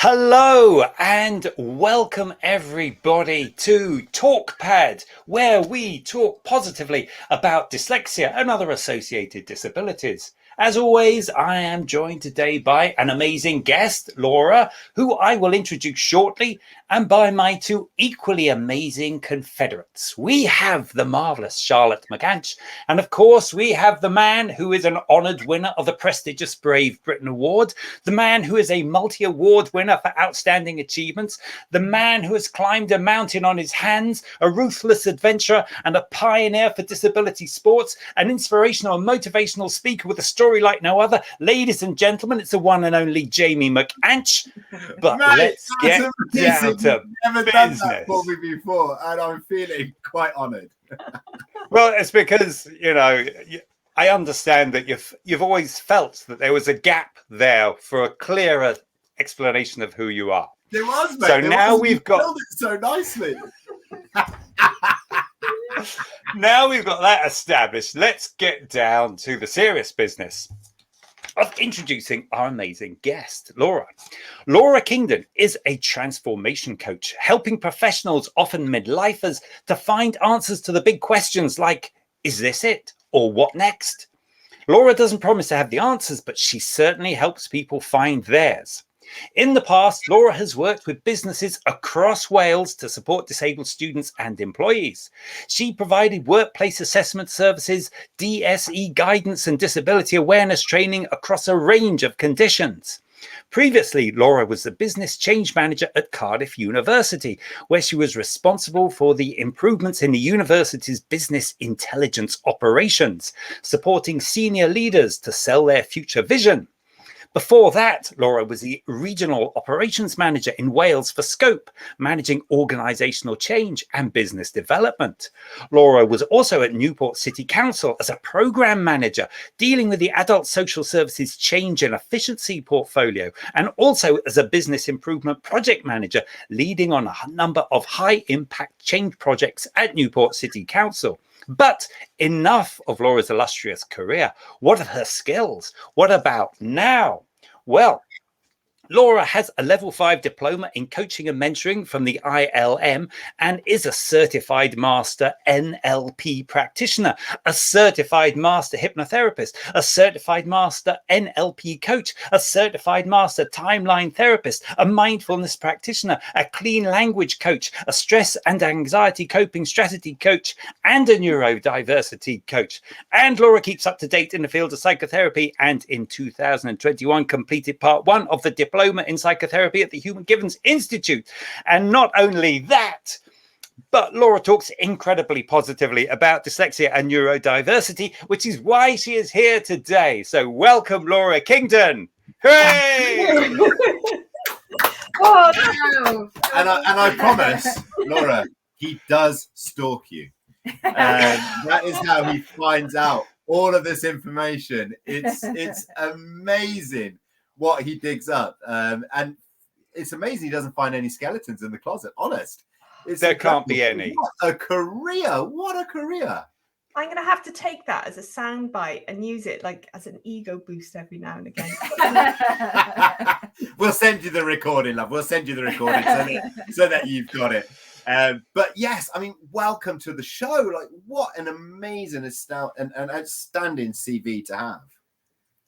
Hello and welcome everybody to TalkPad, where we talk positively about dyslexia and other associated disabilities. As always, I am joined today by an amazing guest, Laura, who I will introduce shortly, and by my two equally amazing confederates. We have the marvellous Charlotte McAnsh, and of course we have the man who is an honoured winner of the prestigious Brave Britain Award, the man who is a multi-award winner for outstanding achievements, the man who has climbed a mountain on his hands, a ruthless adventurer and a pioneer for disability sports, an inspirational and motivational speaker with a story like no other. Ladies and gentlemen, it's the one and only Jamie Charlott. But let's get down to never business. Done that for me before, and I'm feeling quite honoured. Well, it's because, I understand that you've always felt that there was a gap there for a clearer explanation of who you are. There was, mate. So now we've got it so nicely. Now we've got that established. Let's get down to the serious business of introducing our amazing guest, Laura. Laura Kingdon is a transformation coach, helping professionals, often midlifers, to find answers to the big questions like, is this it? Or what next? Laura doesn't promise to have the answers, but she certainly helps people find theirs. In the past, Laura has worked with businesses across Wales to support disabled students and employees. She provided workplace assessment services, DSE guidance and disability awareness training across a range of conditions. Previously, Laura was the business change manager at Cardiff University, where she was responsible for the improvements in the university's business intelligence operations, supporting senior leaders to sell their future vision. Before that, Laura was the regional operations manager in Wales for Scope, managing organisational change and business development. Laura was also at Newport City Council as a programme manager, dealing with the adult social services change and efficiency portfolio, and also as a business improvement project manager, leading on a number of high impact change projects at Newport City Council. But enough of Laura's illustrious career. What of her skills? What about now? Well, Laura has a level 5 diploma in coaching and mentoring from the ILM and is a certified master NLP practitioner, a certified master hypnotherapist, a certified master NLP coach, a certified master timeline therapist, a mindfulness practitioner, a clean language coach, a stress and anxiety coping strategy coach, and a neurodiversity coach. And Laura keeps up to date in the field of psychotherapy, and in 2021 completed part 1 of the diploma in psychotherapy at the Human Givens Institute. And not only that, but Laura talks incredibly positively about dyslexia and neurodiversity, which is why she is here today. So welcome, Laura Kingdon. Hooray! Oh, no. And I promise, Laura, he does stalk you. That is how he finds out all of this information. It's amazing what he digs up, and it's amazing he doesn't find any skeletons in the closet. Honest, there can't be any. What a career! What a career! I'm going to have to take that as a soundbite and use it like as an ego boost every now and again. We'll send you the recording, love. We'll send you the recording so that you've got it. But yes, I mean, welcome to the show. Like, what an amazing and outstanding CV to have.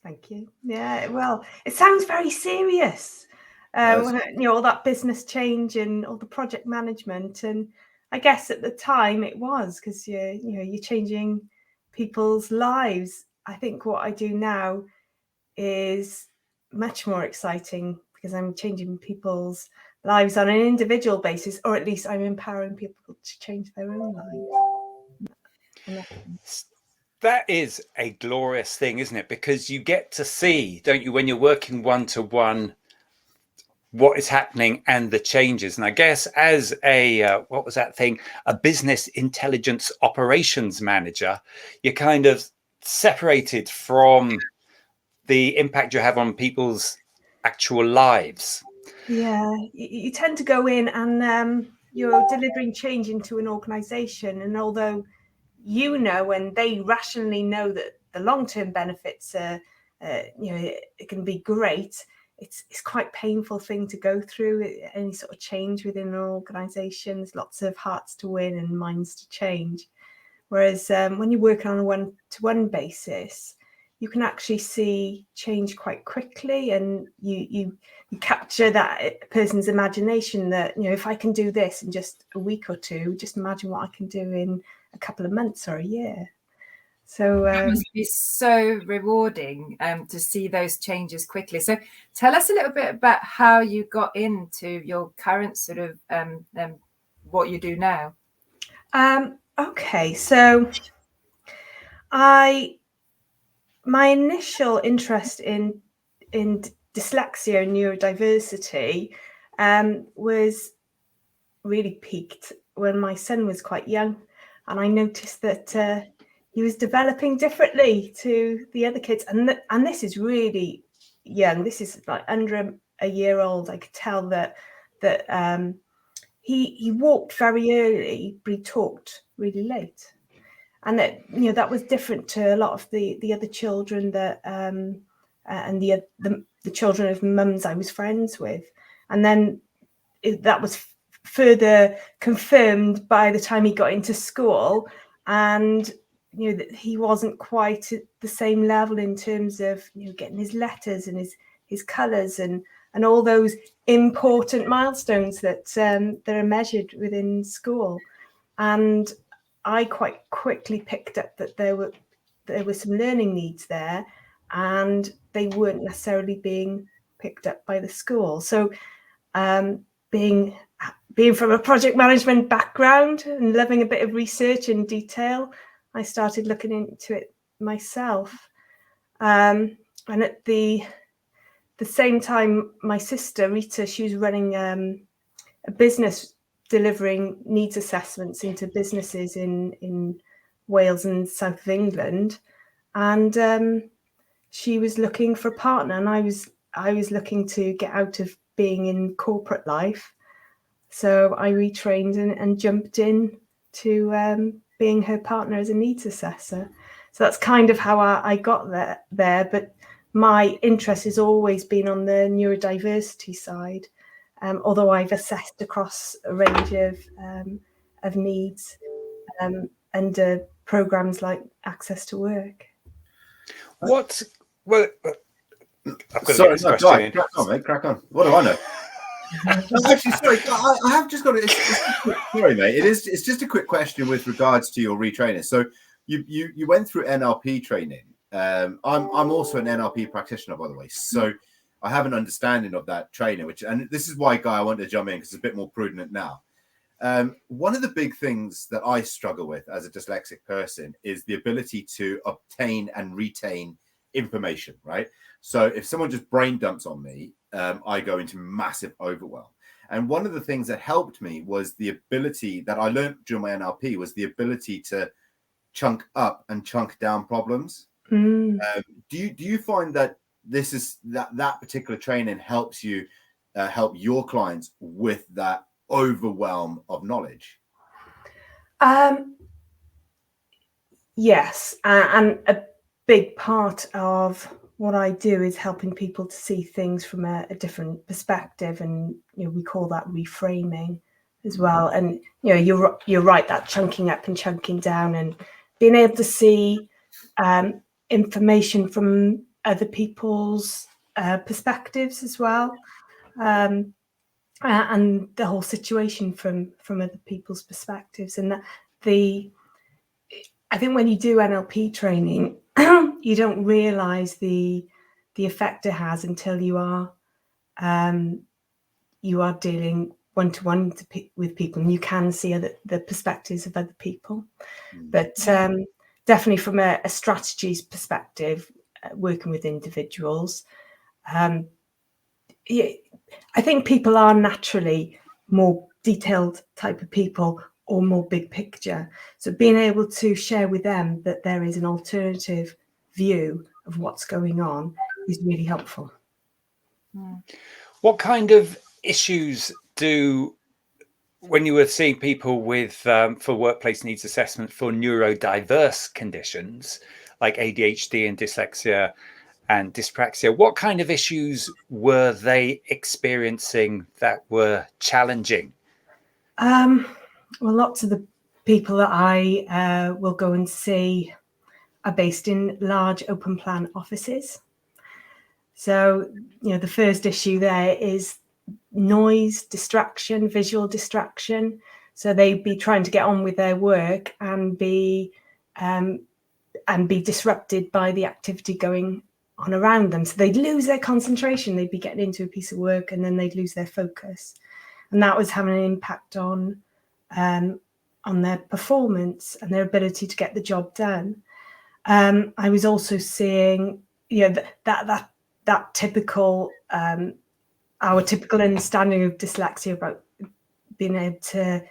Thank you. Yeah, well, it sounds very serious. All that business change and all the project management, and I guess at the time it was because you're changing people's lives. I think what I do now is much more exciting because I'm changing people's lives on an individual basis, or at least I'm empowering people to change their own lives. That is a glorious thing, isn't it? Because you get to see, don't you, when you're working one-to-one, what is happening and the changes. And I guess as a, a business intelligence operations manager, you're kind of separated from the impact you have on people's actual lives. Yeah, you tend to go in and you're delivering change into an organization. And although and they rationally know that the long-term benefits are, it can be great, it's quite a painful thing to go through. Any sort of change within an organisation, there's lots of hearts to win and minds to change. Whereas when you're working on a one-to-one basis, you can actually see change quite quickly, and you capture that person's imagination that, you know, if I can do this in just a week or two, just imagine what I can do in a couple of months or a year. So that must be so rewarding to see those changes quickly. So tell us a little bit about how you got into your current sort of what you do now. Okay, so my initial interest in dyslexia and neurodiversity was really peaked when my son was quite young, and I noticed that he was developing differently to the other kids, and this is really young. This is like under a year old. I could tell that he walked very early, but he talked really late, and that, you know, that was different to a lot of the other children that and the children of mums I was friends with. And then that was further confirmed by the time he got into school, and, you know, that he wasn't quite at the same level in terms of, you know, getting his letters and his colours and all those important milestones that are measured within school. And I quite quickly picked up that there were some learning needs there, and they weren't necessarily being picked up by the school. So being from a project management background and loving a bit of research and detail, I started looking into it myself. And at the same time, my sister Rita, she was running a business delivering needs assessments into businesses in Wales and south of England, and she was looking for a partner, and I was looking to get out of being in corporate life, so I retrained and jumped in to being her partner as a needs assessor. So that's kind of how I got there. But my interest has always been on the neurodiversity side. Although I've assessed across a range of needs under programs like Access to Work. What? Well, I've got to Sorry, get this no, question in. crack on, mate. Crack on. What do I know? No, actually, sorry, I have just got it. Sorry, mate. It's just a quick question with regards to your retraining. So you went through NLP training. I'm also an NLP practitioner, by the way. So I have an understanding of that training, and this is why, Guy, I wanted to jump in because it's a bit more prudent now. One of the big things that I struggle with as a dyslexic person is the ability to obtain and retain information, right? So if someone just brain dumps on me, I go into massive overwhelm. And one of the things that helped me was the ability that I learned during my NLP was the ability to chunk up and chunk down problems. Do you find that this is that particular training helps you help your clients with that overwhelm of knowledge? Yes, and a big part of what I do is helping people to see things from a different perspective, and, you know, we call that reframing as well. And, you know, you're right, that chunking up and chunking down, and being able to see information from other people's perspectives as well, and the whole situation from other people's perspectives. And I think when you do NLP training, you don't realize the effect it has until you are dealing one-to-one with people, and you can see the perspectives of other people. But definitely from a strategies perspective, working with individuals, I think people are naturally more detailed type of people or more big picture. So being able to share with them that there is an alternative view of what's going on is really helpful. What kind of issues when you were seeing people with for workplace needs assessment for neurodiverse conditions like ADHD and dyslexia, and dyspraxia. What kind of issues were they experiencing that were challenging? Well, lots of the people that I will go and see are based in large open plan offices. So, the first issue there is noise, distraction, visual distraction. So they'd be trying to get on with their work and be disrupted by the activity going on around them. So they'd lose their concentration. They'd be getting into a piece of work and then they'd lose their focus. And that was having an impact on their performance and their ability to get the job done. I was also seeing, that typical, our typical understanding of dyslexia about being able to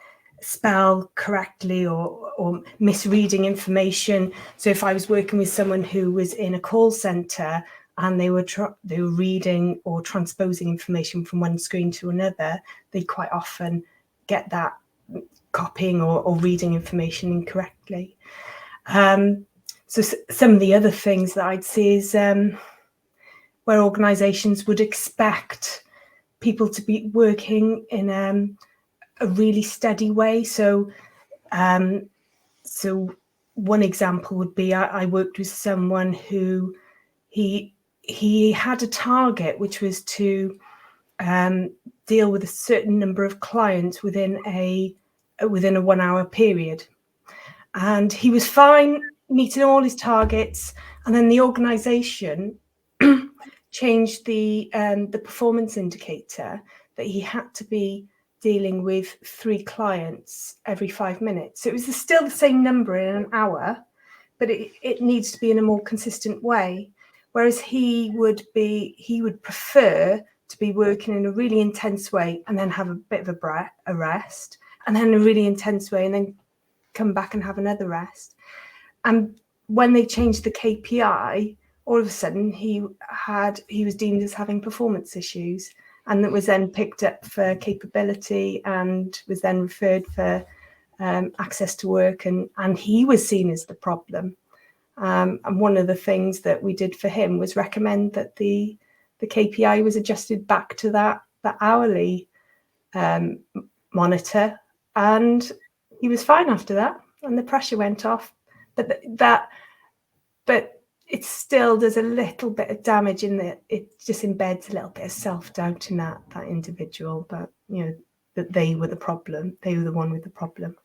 spell correctly or misreading information. So if I was working with someone who was in a call center and they were reading or transposing information from one screen to another, they quite often get that copying or reading information incorrectly. So some of the other things that I'd see is where organizations would expect people to be working in a really steady way. So one example would be I worked with someone who he had a target, which was to deal with a certain number of clients within a 1 hour period, and he was fine meeting all his targets. And then the organization changed the performance indicator that he had to be dealing with 3 clients every 5 minutes. So it was still the same number in an hour, but it needs to be in a more consistent way. Whereas he would prefer to be working in a really intense way and then have a bit of a rest, and then a really intense way and then come back and have another rest. And when they changed the KPI, all of a sudden he was deemed as having performance issues, and that was then picked up for capability and was then referred for access to work, and he was seen as the problem. And one of the things that we did for him was recommend that the KPI was adjusted back to that hourly monitor, and he was fine after that, and the pressure went off. But it still does a little bit of damage in that it just embeds a little bit of self-doubt in that individual, but that they were the problem, they were the one with the problem.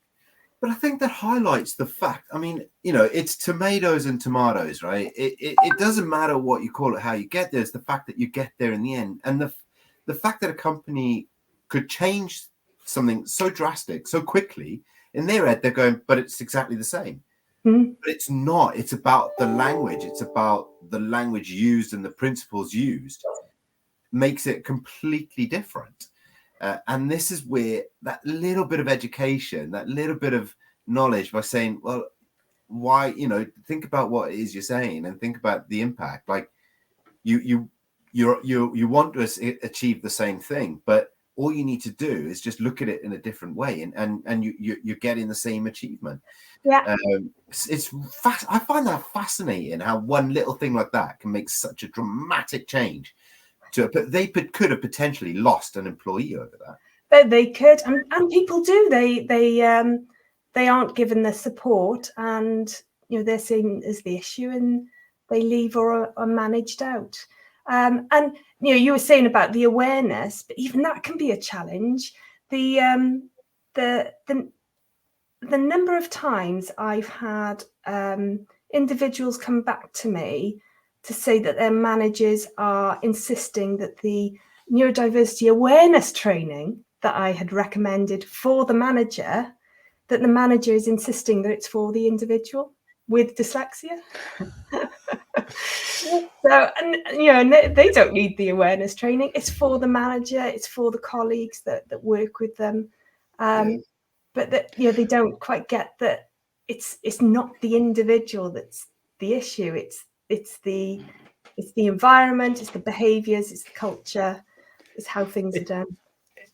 But I think that highlights the fact, I mean, it's tomatoes and tomatoes, right? It doesn't matter what you call it, how you get there. It's the fact that you get there in the end. And the fact that a company could change something so drastic, so quickly, in their head, they're going, but it's exactly the same. Mm-hmm. But it's not. It's about the language. It's about the language used and the principles used makes it completely different. And this is where that little bit of education, that little bit of knowledge by saying, well, why, think about what it is you're saying and think about the impact. Like you want to achieve the same thing, but all you need to do is just look at it in a different way, and you're getting the same achievement. Yeah. I find that fascinating how one little thing like that can make such a dramatic change. They could have potentially lost an employee over that. They could, and people do. They aren't given the support, and they're seen as the issue, and they leave or are managed out. And you were saying about the awareness, but even that can be a challenge. The number of times I've had individuals come back to me to say that their managers are insisting that the neurodiversity awareness training that I had recommended for the manager, that the manager is insisting that it's for the individual with dyslexia. So, and they don't need the awareness training. It's for the manager, it's for the colleagues that work with them. But that they don't quite get that it's not the individual that's the issue. It's the environment, it's the behaviors, it's the culture, it's how things are done.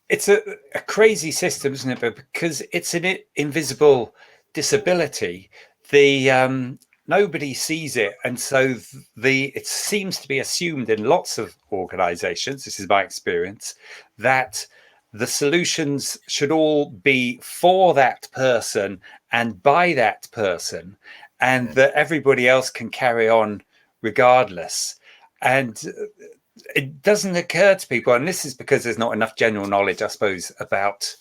It's a crazy system, isn't it? But because it's an invisible disability, the nobody sees it, and so it seems to be assumed in lots of organizations, this is my experience, that the solutions should all be for that person and by that person, and that everybody else can carry on regardless. And it doesn't occur to people, and this is because there's not enough general knowledge, I suppose, about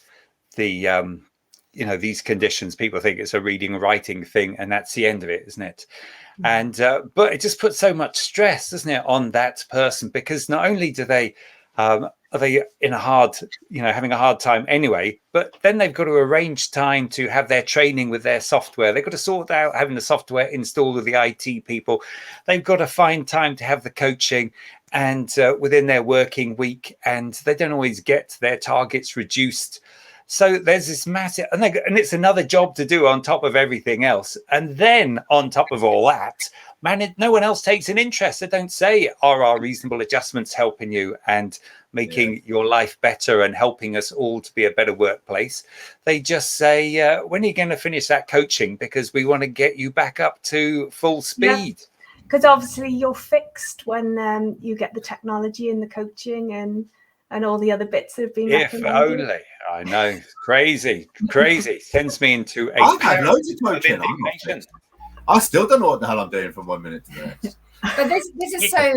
the these conditions. People think it's a reading and writing thing, and that's the end of it, isn't it? And but it just puts so much stress, doesn't it, on that person, because not only do they are they in a hard, having a hard time anyway, but then they've got to arrange time to have their training with their software. They've got to sort out having the software installed with the IT people. They've got to find time to have the coaching and within their working week, and they don't always get their targets reduced. So there's this massive, and it's another job to do on top of everything else. And then on top of all that, no one else takes an interest. They don't say, are our reasonable adjustments helping you and making your life better and helping us all to be a better workplace? They just say, when are you going to finish that coaching? Because we want to get you back up to full speed. Because obviously you're fixed when you get the technology and the coaching and all the other bits that have been recommended. If only. I know. Crazy. Sends me into a I've had loads of coaching. I still don't know what the hell I'm doing from 1 minute to the next. But this is so.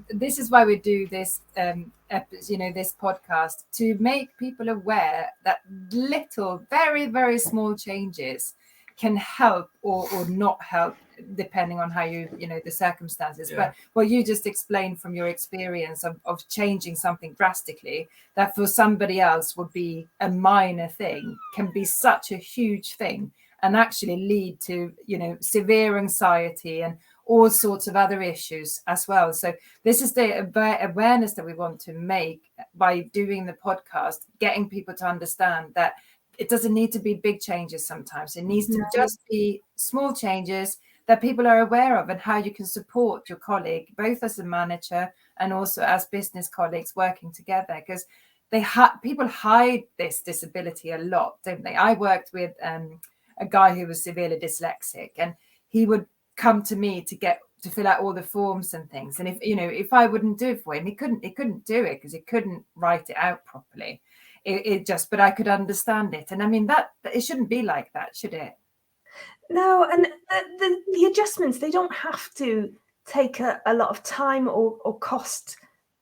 This is why we do this. This podcast, to make people aware that little, very, very small changes can help or not help, depending on how the circumstances. But what you just explained from your experience of changing something drastically, that for somebody else would be a minor thing, can be such a huge thing and actually lead to severe anxiety and all sorts of other issues as well. So this is the awareness that we want to make by doing the podcast, getting people to understand that it doesn't need to be big changes sometimes. It needs to just be small changes that people are aware of, and how you can support your colleague, both as a manager and also as business colleagues working together. Because people hide this disability a lot, don't they? I worked with a guy who was severely dyslexic, and he would come to me to fill out all the forms and things. And if I wouldn't do it for him, he couldn't do it because he couldn't write it out properly. But I could understand it. And I mean, that it shouldn't be like that, should it? No, and the adjustments, they don't have to take a lot of time or cost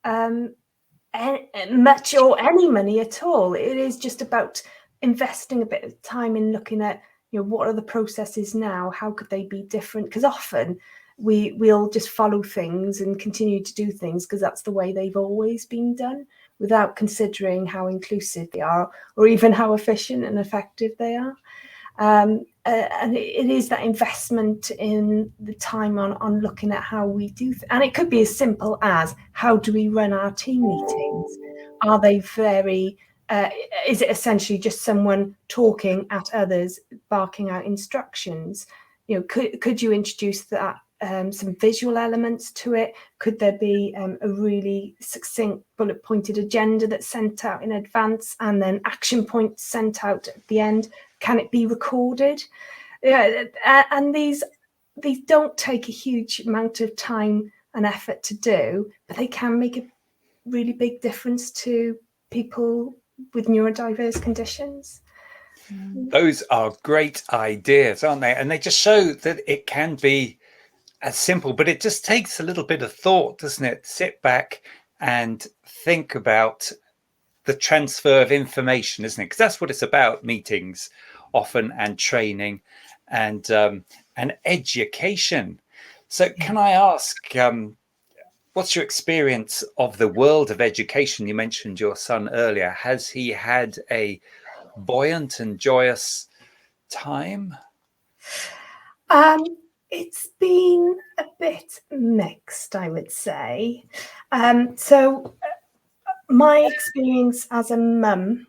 much or any money at all. It is just about investing a bit of time in looking at, what are the processes now? How could they be different? Because often we'll just follow things and continue to do things because that's the way they've always been done, without considering how inclusive they are or even how efficient and effective they are. And it is that investment in the time on looking at how we do and it could be as simple as, how do we run our team meetings? Are they very is it essentially just someone talking at others, barking out instructions? Could you introduce that some visual elements to it? Could there be a really succinct bullet pointed agenda that's sent out in advance and then action points sent out at the end? Can it be recorded? And these don't take a huge amount of time and effort to do, but they can make a really big difference to people with neurodiverse conditions. Those are great ideas, aren't they? And they just show that it can be as simple, but it just takes a little bit of thought, doesn't it? Sit back and think about the transfer of information, isn't it? Because that's what it's about, meetings often, and training and education. So can I ask, what's your experience of the world of education? You mentioned your son earlier. Has he had a buoyant and joyous time? It's been a bit mixed, I would say. So my experience as a mum,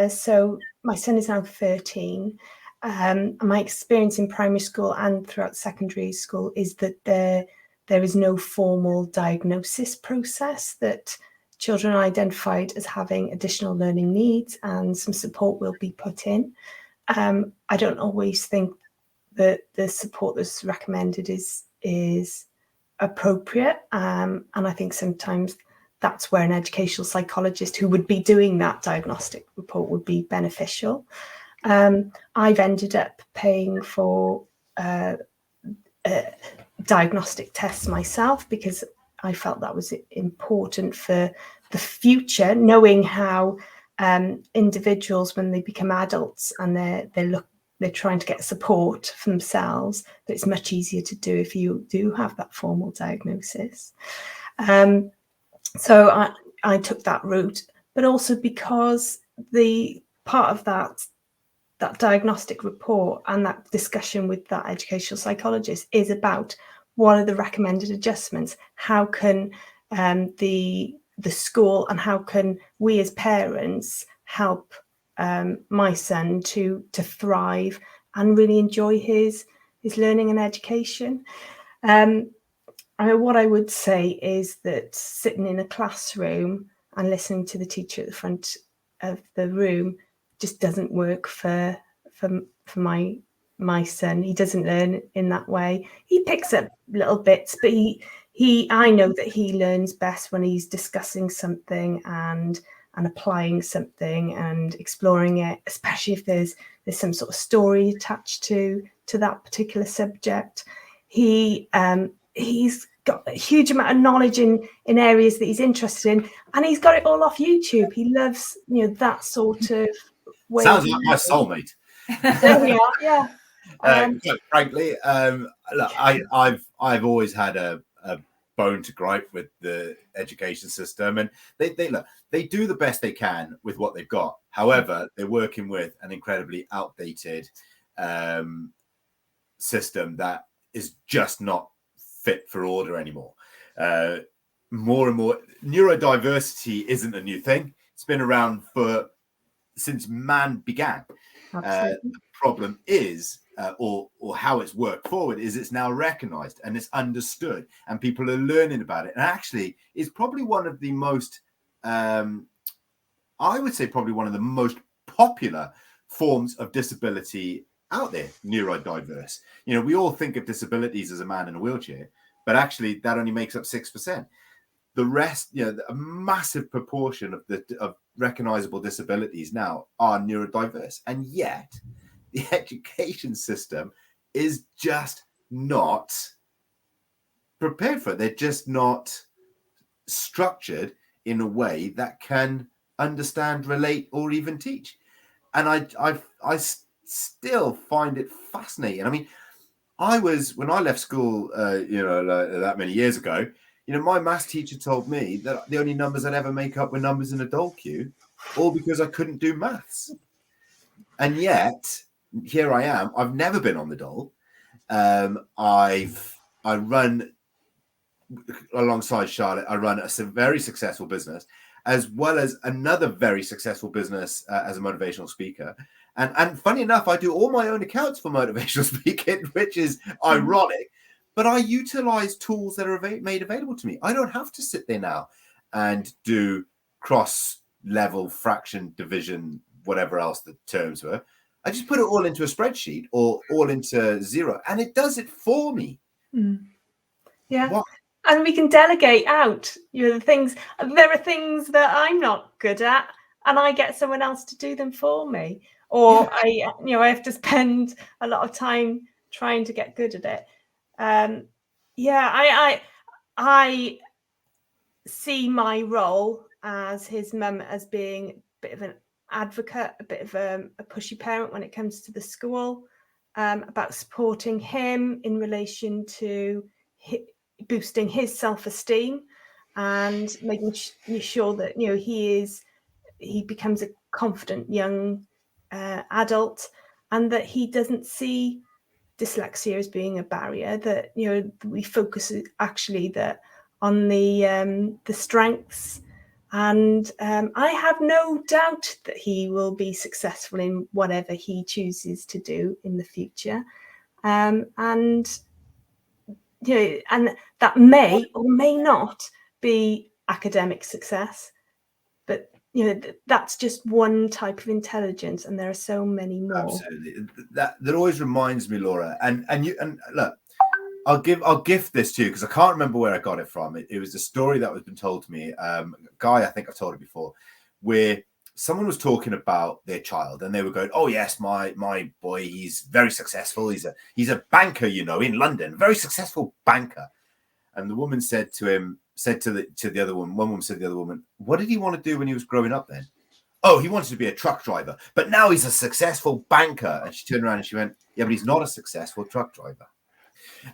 so my son is now 13. My experience in primary school and throughout secondary school is that there is no formal diagnosis process, that children are identified as having additional learning needs and some support will be put in. I don't always think the support that's recommended is appropriate, and I think sometimes that's where an educational psychologist who would be doing that diagnostic report would be beneficial. I've ended up paying for diagnostic tests myself because I felt that was important for the future, knowing how individuals, when they become adults and they're trying to get support for themselves, but it's much easier to do if you do have that formal diagnosis. So I took that route, but also because the part of that diagnostic report and that discussion with that educational psychologist is about what are the recommended adjustments, how can the school and how can we as parents help my son to thrive and really enjoy his learning and education. What I would say is that sitting in a classroom and listening to the teacher at the front of the room just doesn't work for my son. He doesn't learn in that way. He picks up little bits, but I know that he learns best when he's discussing something and applying something and exploring it, especially if there's some sort of story attached to that particular subject. He's got a huge amount of knowledge in areas that he's interested in, and he's got it all off YouTube. He loves that sort of way. Sounds like my soulmate. There we are, yeah. Quite frankly, look, I've always had a bone to gripe with the education system, and they do the best they can with what they've got. However, they're working with an incredibly outdated system that is just not fit for order anymore. More and more, neurodiversity isn't a new thing. It's been around since man began. The problem is, or how it's worked forward, is it's now recognized and it's understood and people are learning about it. And actually, it's probably one of the most, I would say probably one of the most popular forms of disability out there, neurodiverse. We all think of disabilities as a man in a wheelchair, but actually that only makes up 6%. The rest, a massive proportion of recognizable disabilities now are neurodiverse. And yet the education system is just not prepared for it. They're just not structured in a way that can understand, relate, or even teach. And I still find it fascinating. I mean, when I left school, that many years ago, my maths teacher told me that the only numbers I'd ever make up were numbers in a dole queue, all because I couldn't do maths. And yet, here I am. I've never been on the dole. I run, alongside Charlotte, I run a very successful business, as well as another very successful business as a motivational speaker. And funny enough, I do all my own accounts for motivational speaking, which is ironic. But I utilize tools that are made available to me. I don't have to sit there now and do cross-level, fraction, division, whatever else the terms were. I just put it all into a spreadsheet or all into Xero, and it does it for me. Yeah. What? And we can delegate out the things. There are things that I'm not good at, and I get someone else to do them for me. Or I have to spend a lot of time trying to get good at it. I see my role as his mum as being a bit of an advocate, a bit of a pushy parent when it comes to the school, about supporting him in relation to boosting his self-esteem and making sure that he becomes a confident young adult, and that he doesn't see dyslexia as being a barrier, that we focus actually that on the strengths, and I have no doubt that he will be successful in whatever he chooses to do in the future, and that may or may not be academic success, but that's just one type of intelligence, and there are so many more. Absolutely. That always reminds me, Laura, and look, I'll gift this to you because I can't remember where I got it from. It was a story that was been told to me. Guy, I think I've told it before, where someone was talking about their child and they were going, "Oh yes, my boy, he's very successful. He's a banker, in London, very successful banker." And the woman said to the other woman, one woman said to the other woman, "What did he want to do when he was growing up then?" "Oh, he wanted to be a truck driver, but now he's a successful banker." And she turned around and she went, "Yeah, but he's not a successful truck driver."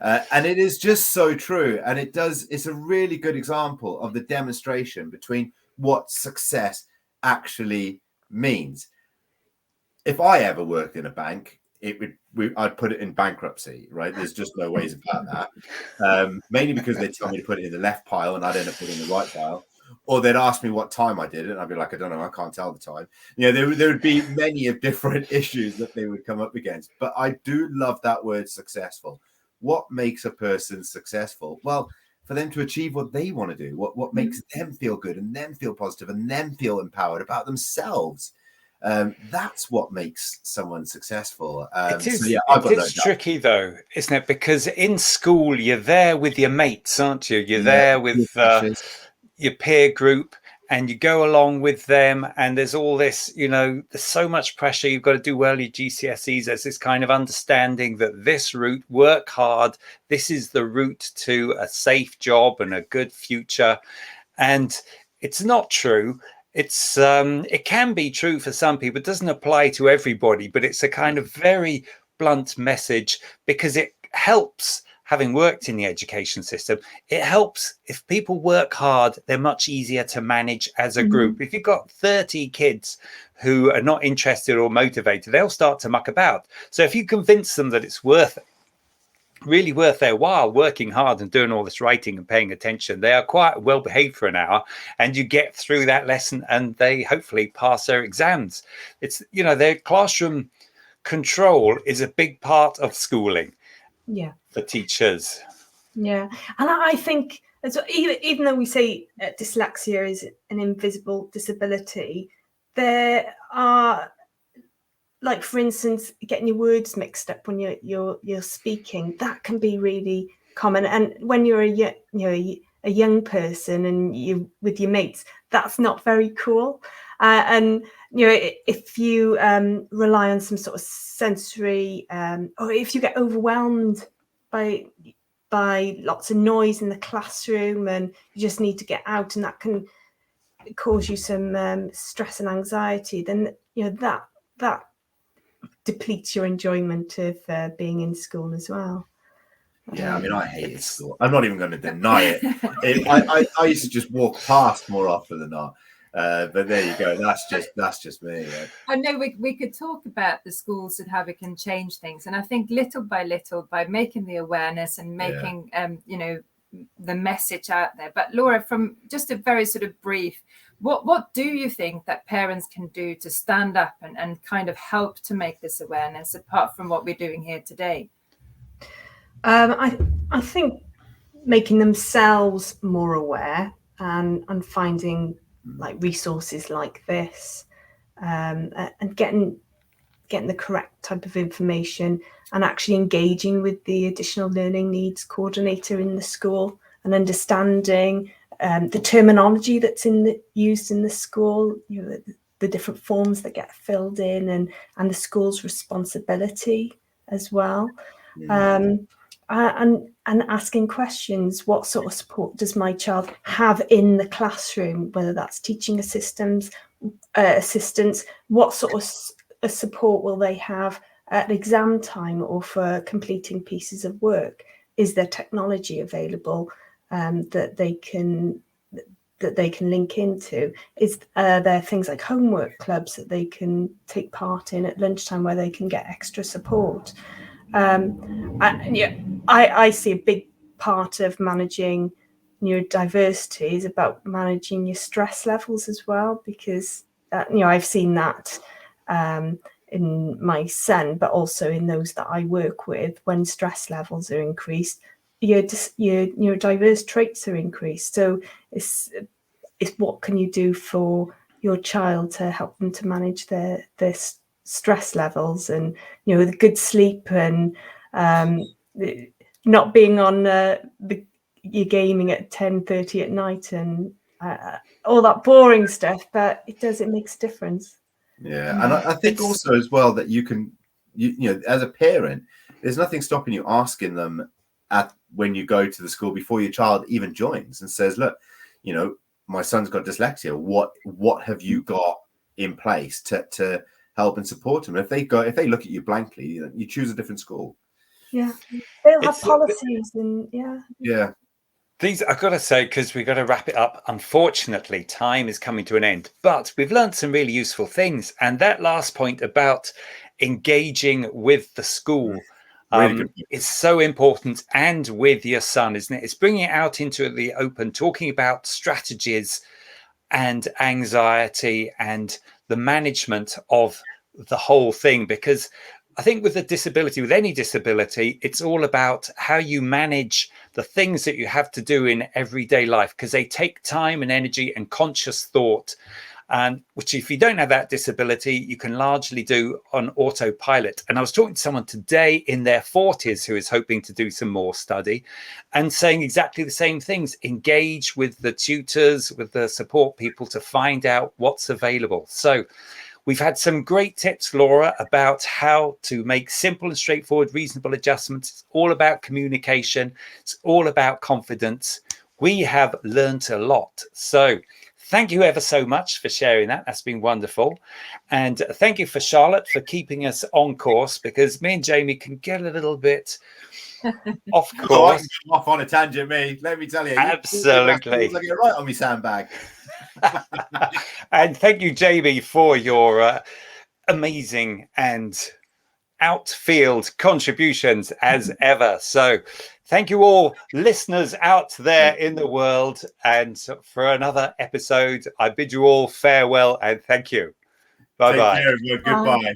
And it is just so true. And it's a really good example of the demonstration between what success actually means. If I ever worked in a bank, I'd put it in bankruptcy, right? There's just no ways about that. Mainly because they tell me to put it in the left pile and I'd end up putting it in the right pile. Or they'd ask me what time I did it, and I'd be like, "I don't know, I can't tell the time." There would be many of different issues that they would come up against. But I do love that word successful. What makes a person successful? Well, for them to achieve what they want to do, what makes them feel good and them feel positive and them feel empowered about themselves. That's what makes someone successful. It is tricky though, isn't it? Because in school, you're there with your mates, aren't you? You're there with your peer group, and you go along with them, and there's all this, there's so much pressure. You've got to do well your GCSEs. There's this kind of understanding that this route, work hard, this is the route to a safe job and a good future. And it's not true. It can be true for some people. It doesn't apply to everybody, but it's a kind of very blunt message because it helps. Having worked in the education system, it helps if people work hard, they're much easier to manage as a group. If you've got 30 kids who are not interested or motivated, they'll start to muck about. So if you convince them that it's really worth their while working hard and doing all this writing and paying attention, they are quite well behaved for an hour, and you get through that lesson and they hopefully pass their exams. It's, their classroom control is a big part of schooling. Yeah, for teachers. Yeah, and I think even though we say dyslexia is an invisible disability, there are, like for instance, getting your words mixed up when you're speaking. That can be really common, and when you're a young person and you with your mates, that's not very cool. And if you rely on some sort of sensory, or if you get overwhelmed by lots of noise in the classroom and you just need to get out, and that can cause you some stress and anxiety, then that depletes your enjoyment of being in school as well. Yeah, I mean, I hated school. I'm not even going to deny it. I used to just walk past more often than not. But there you go. That's just me. Yeah. I know we could talk about the schools and how we can change things, and I think little by little, by making the awareness and making the message out there. But Laura, from just a very sort of brief, what do you think that parents can do to stand up and kind of help to make this awareness, apart from what we're doing here today? I think making themselves more aware and finding like resources like this, and getting the correct type of information, and actually engaging with the additional learning needs coordinator in the school and understanding the terminology that's used in the school, the different forms that get filled in, and the school's responsibility as well. And asking questions: what sort of support does my child have in the classroom, whether that's teaching assistants, what sort of support will they have at exam time or for completing pieces of work? Is there technology available that they can link into? Is there things like homework clubs that they can take part in at lunchtime where they can get extra support? I see a big part of managing neurodiversity is about managing your stress levels as well, because I've seen that in my son, but also in those that I work with. When stress levels are increased, your neurodiverse traits are increased. So it's what can you do for your child to help them to manage their stress levels, and the good sleep, and not being on your gaming at 10:30 at night, and all that boring stuff. But it makes a difference. Yeah, and I think also as well that you can, as a parent, there's nothing stopping you asking them when you go to the school before your child even joins and says, look, my son's got dyslexia. What have you got in place to help and support him? If they look at you blankly, you choose a different school. Yeah, they'll have policies, and yeah. These, I've got to say, because we've got to wrap it up. Unfortunately, time is coming to an end, but we've learned some really useful things. And that last point about engaging with the school Really is so important, and with your son, isn't it? It's bringing it out into the open, talking about strategies and anxiety and the management of the whole thing, because I think with a disability, with any disability, it's all about how you manage the things that you have to do in everyday life, because they take time and energy and conscious thought, and which, if you don't have that disability, you can largely do on autopilot. And I was talking to someone today in their 40s who is hoping to do some more study, and saying exactly the same things. Engage with the tutors, with the support people, to find out what's available. So we've had some great tips, Laura, about how to make simple and straightforward, reasonable adjustments. It's all about communication. It's all about confidence. We have learned a lot. So thank you ever so much for sharing that. That's been wonderful. And thank you for Charlotte for keeping us on course, because me and Jamie can get a little bit off course. Oh, I can come off on a tangent, me. Let me tell you. Absolutely. I get right on me sandbag. And thank you, Jamie, for your amazing and outfield contributions as ever. So thank you all, listeners out there in the world. And for another episode, I bid you all farewell and thank you. Bye-bye. Take care, everyone. Goodbye.